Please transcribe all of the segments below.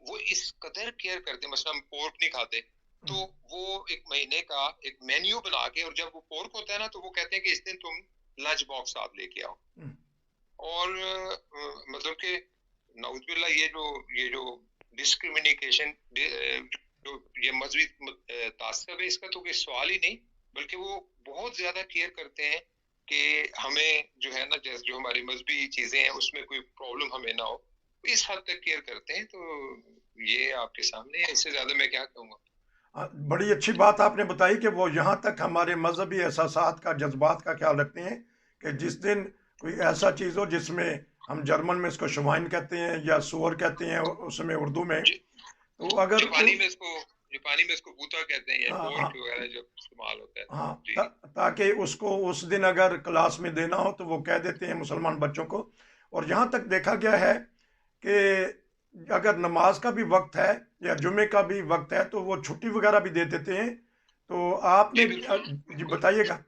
وہ اس قدر کیئر کرتے ہیں. مثلا ہم پورک نہیں کھاتے تو وہ ایک مہینے کا ایک مینیو بنا کے, اور جب وہ پورک ہوتا ہے نا تو وہ کہتے ہیں کہ اس دن تم لنچ باکس ساتھ لے کے آؤ. اور مطلب کہ نعوذ باللہ یہ جو ڈسکریمنیشن, جو یہ مذہبی تعصب ہے, اس کا تو کوئی سوال ہی نہیں, بلکہ وہ بہت زیادہ کیئر کرتے ہیں کہ ہمیں جو ہے نا, جیسے جو ہماری مذہبی چیزیں ہیں اس میں کوئی پرابلم ہمیں نہ ہو, اس حد تک کیئر کرتے ہیں. تو یہ آپ کے سامنے ہے, اس سے زیادہ میں کیا کہوں گا. بڑی اچھی بات آپ نے بتائی کہ وہ یہاں تک ہمارے مذہبی احساسات کا, جذبات کا خیال رکھتے ہیں کہ جس دن کوئی ایسا چیز ہو جس میں ہم جرمن میں اس کو شوائن کہتے ہیں یا سور کہتے ہیں اس میں اردو میں, تو اگر جاپانی میں اس کو بوتا کہتے ہیں, یا ہاں پورک وغیرہ جب استعمال ہوتا ہے. ہاں جی تاکہ اس کو اس دن اگر کلاس میں دینا ہو تو وہ کہہ دیتے ہیں مسلمان بچوں کو. اور یہاں تک دیکھا گیا ہے کہ اگر نماز کا بھی وقت ہے یا جمعے کا بھی وقت ہے تو وہ چھٹی وغیرہ بھی دے دیتے ہیں. تو آپ نے جی بتائیے گا.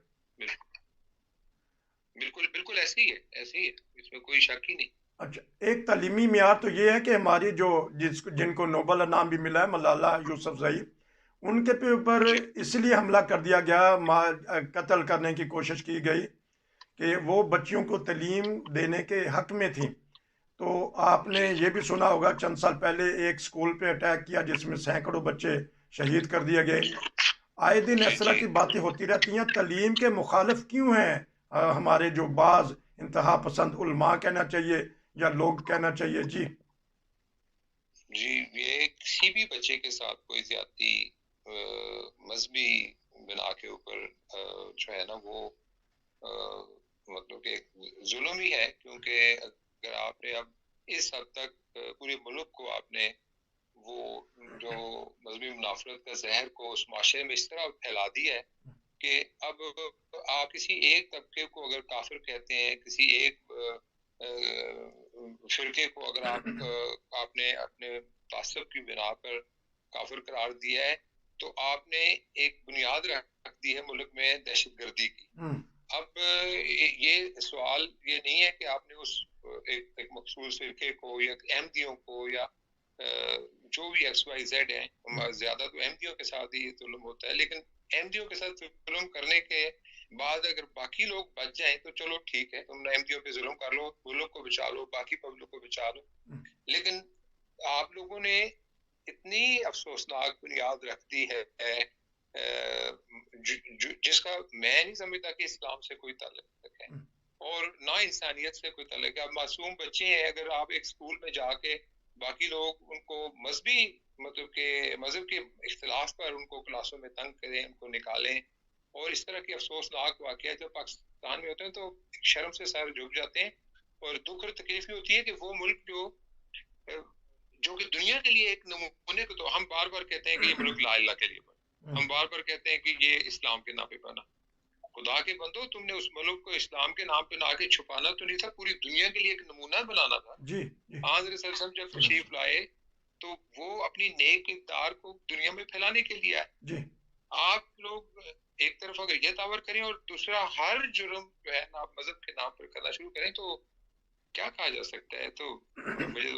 بالکل ایسے ہی ہے, اس میں کوئی شک ہی نہیں. اچھا, ایک تعلیمی معیار تو یہ ہے کہ ہماری جن کو نوبل انعام بھی ملا ہے, ملالہ یوسفزئی, ان کے اوپر اس لیے حملہ کر دیا گیا, قتل کرنے کی کوشش کی گئی کہ وہ بچیوں کو تعلیم دینے کے حق میں تھیں. تو آپ نے یہ بھی سنا ہوگا چند سال پہلے ایک سکول پہ اٹیک کیا جس میں سینکڑوں بچے شہید کر دیے گئے. آئے دن اس طرح کی باتیں ہوتی رہتی ہیں. تعلیم کے مخالف کیوں ہیں ہمارے جو بعض انتہا پسند علماء کہنا چاہیے یا لوگ کہنا چاہیے؟ جی یہ کسی بھی بچے کے ساتھ کوئی زیادتی مذہبی بنا کے اوپر جو ہے نا وہ مطلب کہ ظلم ہی ہے. کیونکہ اگر آپ نے اب اس حد تک پورے ملک کو آپ نے وہ جو مذہبی منافرت کا زہر کو اس معاشرے میں اس طرح پھیلا دیا ہے کہ اب آپ کسی ایک طبقے کو اگر کافر کہتے ہیں, کسی ایک فرقے کو اگر آپ نے اپنے تعصب کی بنا پر کافر قرار دیا ہے, تو آپ نے ایک بنیاد رکھ دی ہے ملک میں دہشت گردی کی. اب یہ سوال یہ نہیں ہے کہ آپ نے اس ایک مخصوص فرقے کو یا احمدیوں کو یا جو بھی ایکس وائی زیڈ ہیں, زیادہ تو احمدیوں کے ساتھ ہی ظلم ہوتا ہے, لیکن احمدیوں کے ساتھ ظلم کرنے کے بعد اگر باقی لوگ بچ جائیں تو چلو ٹھیک ہے, تم احمدیوں پہ ظلم کر لو, ملک کو بچا لو, باقی پبلک کو بچا لو. لیکن آپ لوگوں نے اتنی افسوسناک بنیاد رکھ دی ہے جس کا میں نہیں سمجھتا کہ اسلام سے کوئی تعلق ہے اور نہ انسانیت سے کوئی تعلق ہے. اب معصوم بچے ہیں, اگر آپ ایک اسکول میں جا کے باقی لوگ ان کو مذہبی مطلب کہ مذہب کے اختلاف پر ان کو کلاسوں میں تنگ کریں, ان کو نکالیں, اور اس طرح کے افسوسناک واقعات جب پاکستان میں ہوتے ہیں تو شرم سے سر جھک جاتے ہیں. اور دکھ اور تکلیف یہ ہوتی ہے کہ وہ ملک جو کہ دنیا کے لیے ایک نمونے کو, تو ہم بار بار کہتے ہیں کہ یہ ملک لا الہ کے لیے بنا, ہم بار بار کہتے ہیں کہ یہ اسلام کے نام پہ بنا. خدا کے بندو, تم نے اس ملک کو اسلام کے نام پہ لا کے چھپانا تو نہیں تھا, پوری دنیا کے لیے ایک نمونہ بنانا تھا. حضرت صلی اللہ علیہ وسلم جب تشریف لائے تو وہ اپنی نیک اقدار کو دنیا میں پھیلانے کے لیے آئے. آپ لوگ ایک طرف اگر یہ دعویٰ کریں اور دوسرا ہر جرم جو ہے نا مذہب کے نام پر کرنا شروع کریں تو کیا کہا جا سکتا ہے؟ تو مجھے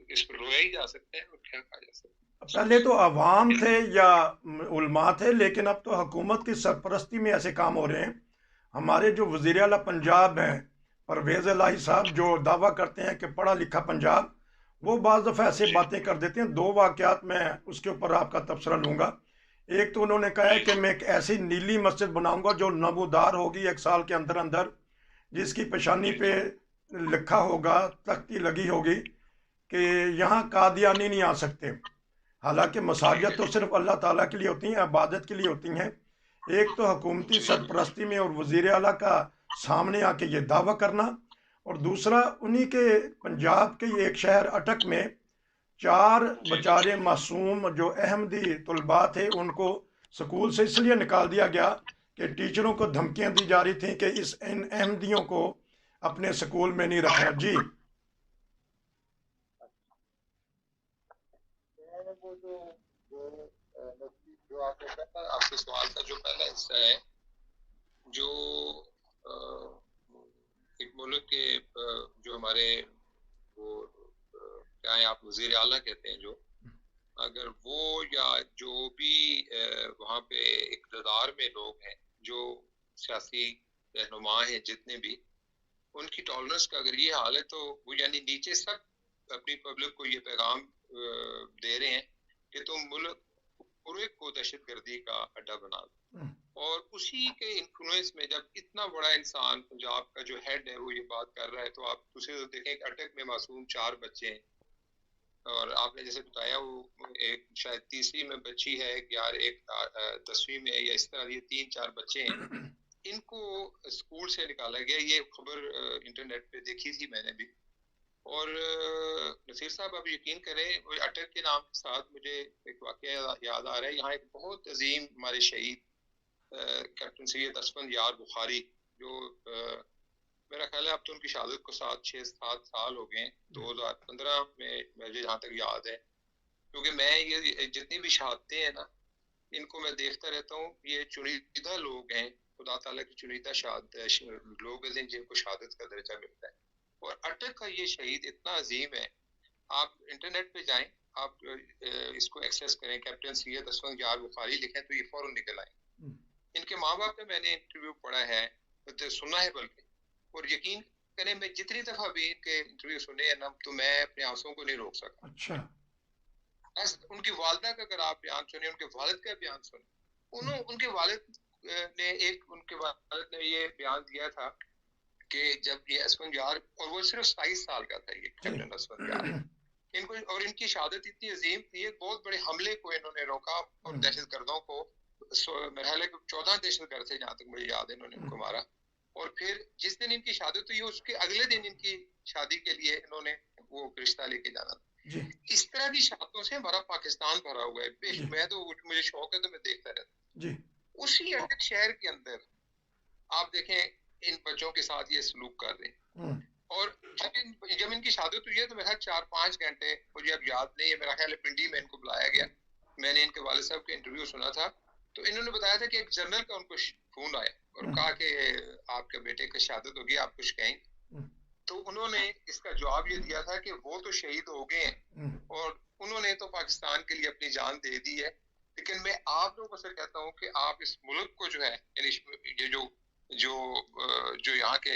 اس پر رویا ہی جا سکتا ہے, اور کیا کہا جا سکتا ہے. پہلے تو عوام تھے یا علماء تھے, لیکن اب تو حکومت کی سرپرستی میں ایسے کام ہو رہے ہیں. ہمارے جو وزیر اعلیٰ پنجاب ہیں پرویز الہی صاحب, جو دعویٰ کرتے ہیں کہ پڑھا لکھا پنجاب, وہ بعض دفعہ ایسے باتیں کر دیتے ہیں. 2 واقعات میں اس کے اوپر آپ کا تبصرہ لوں گا. ایک تو انہوں نے کہا ہے کہ میں ایک ایسی نیلی مسجد بناؤں گا جو نبودار ہوگی 1 سال کے اندر اندر, جس کی پیشانی پہ لکھا ہوگا, تختی لگی ہوگی کہ یہاں قادیانی نہیں آ سکتے. حالانکہ مساجد تو صرف اللہ تعالیٰ کے لیے ہوتی ہیں, عبادت کے لیے ہوتی ہیں. ایک تو حکومتی سرپرستی میں اور وزیر اعلیٰ کا سامنے آ کے یہ دعویٰ کرنا, اور دوسرا انہی کے پنجاب کے ایک شہر اٹک میں 4 بیچارے معصوم جو احمدی طلباء تھے ان کو سکول سے اس لیے نکال دیا گیا کہ ٹیچروں کو دھمکیاں دی جا رہی تھیں کہ ان احمدیوں کو اپنے سکول میں نہیں رکھنا. جی جو آپ نے کہا, آپ کے سوال کا جو پہلا حصہ ہے, جو ایک ملک کے جو ہمارے وہ کیا ہے آپ وزیر اعلیٰ کہتے ہیں, جو اگر وہ یا جو بھی وہاں پہ اقتدار میں لوگ ہیں، جو سیاسی رہنما ہیں جتنے بھی، ان کی ٹالرنس کا اگر یہ حال ہے تو وہ یعنی نیچے سب اپنی پبلک کو یہ پیغام دے رہے ہیں کہ تم ملک پورے کو دہشت گردی کا اڈا بنا دو. اور اسی کے انفلوئنس میں جب اتنا بڑا انسان پنجاب کا جو ہیڈ ہے وہ یہ بات کر رہا ہے، تو آپ اسے دیکھیں کہ اٹک میں معصوم 4 بچے ہیں، اور آپ نے جیسے بتایا وہ ایک شاید تیسری میں بچی ہے، ایک 10ویں میں، یا اس طرح یہ 3-4 بچے ہیں. ان کو اسکول سے نکالا گیا. یہ خبر انٹرنیٹ پہ دیکھی تھی میں نے بھی. اور نصیر صاحب آپ یقین کریں، اٹک کے نام کے ساتھ مجھے ایک واقعہ یاد آ رہا ہے. یہاں ایک بہت عظیم ہمارے شہید کیپٹن سید اسفند یار بخاری، جو میرا خیال ہے اب تو ان کی شہادت کو 6-7 سال ہو گئے ہیں، 2015 میں مجھے جہاں تک یاد ہے. کیونکہ میں یہ جتنی بھی شہادتیں ہیں نا، ان کو میں دیکھتا رہتا ہوں. یہ چنیدہ لوگ ہیں، خدا تعالیٰ کی چنیدہ لوگ ہیں جن کو شہادت کا درجہ ملتا ہے. اور اٹک کا یہ شہید اتنا عظیم ہے. آپ انٹرنیٹ پہ جائیں، آپ اس کو ایکسیس کریں، کیپٹن سید اسفند یار بخاری لکھیں تو یہ فوراً نکل آئیں. ان کے ماں باپ کا میں نے انٹرویو پڑھا ہے، سنا ہے بلکہ، اور یقین کریں میں جتنی دفعہ بھی ان کے انٹرویو سنے ہیں نا، تو میں اپنے آنسوں کو نہیں روک سکا. اچھا. ان کی والدہ کا اگر آپ بیان سنیں، ان کے والد کا بیان سنیں، ان کے والد نے یہ بیان دیا تھا کہ جب یہ اسفند یار، اور وہ صرف 27 سال کا تھا یہ کیپٹن اسفند یار، ان کو اور ان کی شہادت اتنی عظیم تھی، ایک بہت بڑے حملے کو انہوں نے روکا، اور دہشت گردوں کو، مرحلے کو 14 دہشت گرد تھے جہاں تک مجھے یاد ہے، انہوں نے ان کو مارا. اور پھر جس دن ان کی شہادت ہوئی، اس کے اگلے دن ان کی شادی کے لیے انہوں نے وہ رشتہ لے کے جانا تھا. اس طرح کی شہادتوں سے ہمارا پاکستان بھرا ہوا ہے. میں تو مجھے شوق ہے تو میں دیکھتا رہتا. اسی اٹک شہر کے اندر آپ دیکھیں ان بچوں کے ساتھ یہ سلوک کر رہے ہیں. اور جب ان کی شہادت ہوئی ہے تو میرا 4-5 گھنٹے مجھے اب یاد نہیں ہے، میرا خیال ہے پنڈی میں ان کو بلایا گیا. میں نے ان کے والد صاحب کے انٹرویو سنا تھا، تو انہوں نے بتایا تھا کہ ایک جنرل کا ان کو فون آیا اور کہا کہ آپ کے بیٹے کی شہادت ہوگی، آپ کچھ کہیں. تو انہوں نے اس کا جواب یہ دیا تھا کہ وہ تو شہید ہو گئے ہیں اور انہوں نے تو پاکستان کے لیے اپنی جان دے دی ہے، لیکن میں آپ لوگوں سے کہتا ہوں کہ آپ اس ملک کو جو ہے، یعنی یہ جو یہاں کے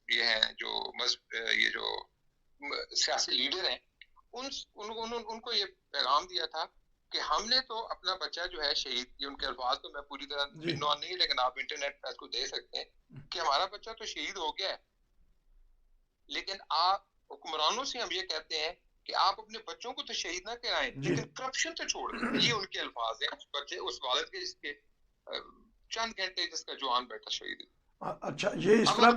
یہ ہیں، یہ جو سیاسی لیڈر ہیں، ان کو یہ پیغام دیا تھا کہ ہم نے تو اپنا بچہ جو ہے شہید، یہ ان کے الفاظ تو میں پوری طرح نہیں، لیکن آپ انٹرنیٹ پر اس کو دیکھ سکتے ہیں کہ ہمارا بچہ تو شہید ہو گیا ہے، لیکن آپ حکمرانوں سے ہم یہ کہتے ہیں کہ آپ اپنے بچوں کو تو شہید نہ کرائیں، لیکن کرپشن تو چھوڑ دیں. یہ ان کے الفاظ ہیں بچے اس والد کے جس کے چند گھنٹے جس کا جوان بیٹا شہید. اچھا، یہ اس طرح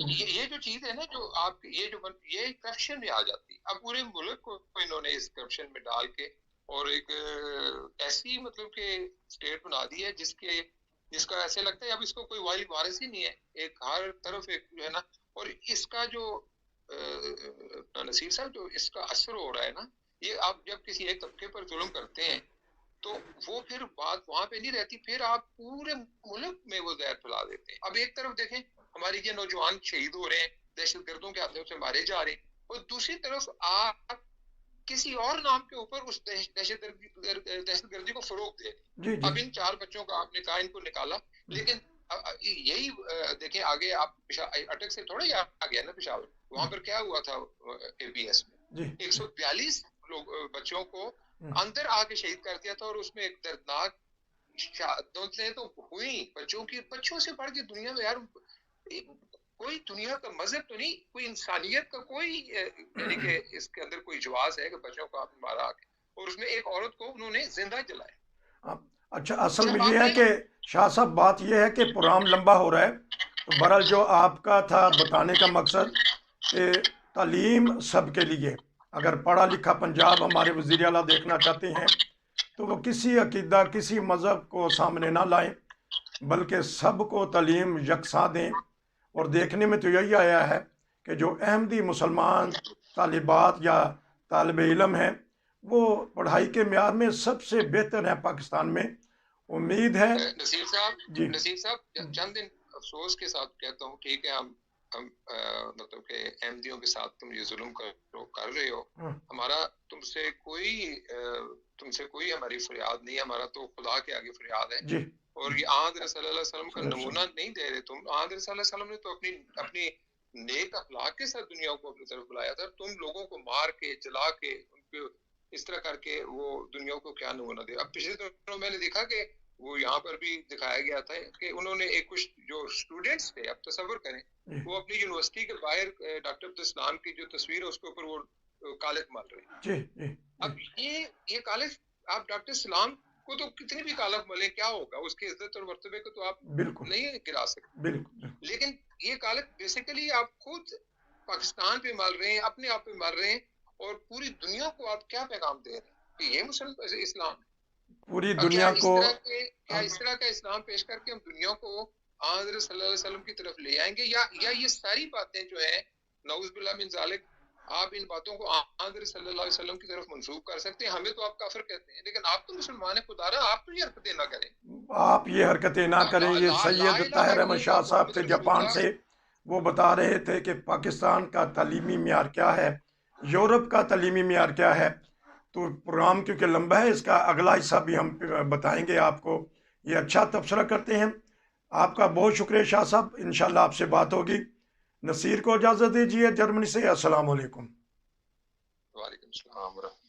یہ جو چیز ہے نا، جو آپ یہ کرپشن میں آ جاتی. اب پورے ملک کو انہوں نے اس کرپشن میں ڈال کے اور ایک ایسی مطلب کہ اسٹیٹ بنا دی ہے جس کا ایسے لگتا ہے اب اس کو کوئی والی وارث ہی نہیں ہے. ایک ہر طرف ایک جو ہے نا، اور اس کا جو نصیر صاحب جو اس کا اثر ہو رہا ہے نا، یہ آپ جب کسی ایک طبقے پر ظلم کرتے ہیں تو وہ پھر بات وہاں پہ نہیں رہتی، پھر آپ پورے ملک میں وہ زہر پھیلا دیتے ہیں. اب ایک طرف دیکھیں ہماری یہ نوجوان شہید ہو رہے ہیں، دہشت گردوں کے ہاتھوں سے مارے جا رہے ہیں، اور دوسری طرف آپ کسی اور نام کے اوپر اس دہشت گردی کو فروغ دے. اب ان 4 بچوں کا آپ نے کہا ان کو نکالا، لیکن یہی دیکھیں آگے آپ اٹک سے تھوڑا ہی آ گیا نا پشاور، وہاں پر کیا ہوا تھا اے پی ایس میں 142 بچوں کو اندر آ کے شہید کر دیا تھا. اور اس میں ایک دردناک شہادتیں تو ہوئی بچوں سے بڑھ کے دنیا میں. یار کوئی دنیا کا مذہب تو نہیں، کوئی انسانیت کا کوئی یعنی کہ اس کے اندر کوئی جواز ہے کہ بچوں کو آپ مارا کے، اور اس میں ایک عورت کو انہوں نے زندہ جلایا. اچھا، اصل میں یہ ہے کہ شاہ صاحب بات یہ ہے کہ پروگرام لمبا ہو رہا ہے، تو بہرحال جو آپ کا تھا بتانے کا مقصد کہ تعلیم سب کے لیے، اگر پڑھا لکھا پنجاب ہمارے وزیر اعلیٰ دیکھنا چاہتے ہیں تو وہ کسی عقیدہ کسی مذہب کو سامنے نہ لائیں، بلکہ سب کو تعلیم یکساں دیں. اور دیکھنے میں تو یہی آیا ہے کہ جو احمدی مسلمان طالبات یا طالب علم ہیں وہ پڑھائی کے معیار میں سب سے بہتر ہیں پاکستان میں. امید ہے نصیر صاحب چند دن افسوس کے ساتھ کہتا ہوں، ٹھیک ہے ہم ہم مطلب کہ احمدیوں کے ساتھ تم یہ ظلم کر رہے ہو، ہاں، ہمارا تم سے کوئی ہماری فریاد نہیں ہے، ہمارا تو خدا کے آگے فریاد ہے۔ جی اور یہ آن صلی اللہ علیہ وسلم کا نمونہ نہیں دے رہے تم، آن صلی اللہ علیہ وسلم نے تو اپنی نیک اخلاق کے ساتھ دنیا کو اپنی طرف بلایا تھا، تم لوگوں کو مار کے جلا کے ان کو اس طرح کر کے وہ دنیا کو کیا نمونہ دے۔ اب پچھلے دنوں میں نے دیکھا کہ وہ یہاں پر بھی دکھایا گیا تھا کہ انہوں نے ایک کچھ جو اسٹوڈینٹس تھے، اب تصور کریں جی وہ اپنی یونیورسٹی کے باہر ڈاکٹر عبدالسلام کی جو تصویر ہے اس کے اوپر وہ کالک مال رہے ہیں۔ جی جی اب یہ کالک آپ ڈاکٹر اسلام کو تو کتنی بھی کالک ملے کیا ہوگا، اس کی عزت اور مرتبے کو تو آپ بالکل نہیں گرا سکتے، بالکل لیکن یہ کالک بیسیکلی آپ خود پاکستان پہ مال رہے ہیں، اپنے آپ پہ مال رہے ہیں، اور پوری دنیا کو آپ کیا پیغام دے رہے ہیں کہ یہ اسلام ہے۔ پوری اب کیا دنیا کو اس طرح کا اسلام پیش کر کے ہم دنیا کو حضرت صلی اللہ علیہ وسلم کی طرف لے آئیں گے، یا یہ ساری باتیں جو ہیں نعوذ باللہ من ذالک آپ ان باتوں کو حضرت صلی اللہ علیہ وسلم کی طرف منسوب کر سکتے ہیں؟ ہمیں تو آپ کافر کہتے ہیں، لیکن آپ تو مسلمان ہیں، خدا رہا آپ تو یہ حرکتیں نہ کریں، آپ یہ حرکتیں نہ کریں۔ یہ لا سید الہ طاہر الا احمد اللہ شاہ صاحب محمد تھے رسول جاپان اللہ۔ سے، وہ بتا رہے تھے کہ پاکستان کا تعلیمی معیار کیا ہے، یورپ کا تعلیمی معیار کیا ہے۔ تو پروگرام کیونکہ لمبا ہے، اس کا اگلا حصہ بھی ہم بتائیں گے آپ کو۔ یہ اچھا تبصرہ کرتے ہیں، آپ کا بہت شکریہ شاہ صاحب، انشاءاللہ آپ سے بات ہوگی۔ نصیر کو اجازت دیجیے جرمنی سے، السلام علیکم۔ وعلیکم السلام ورحمۃ اللہ۔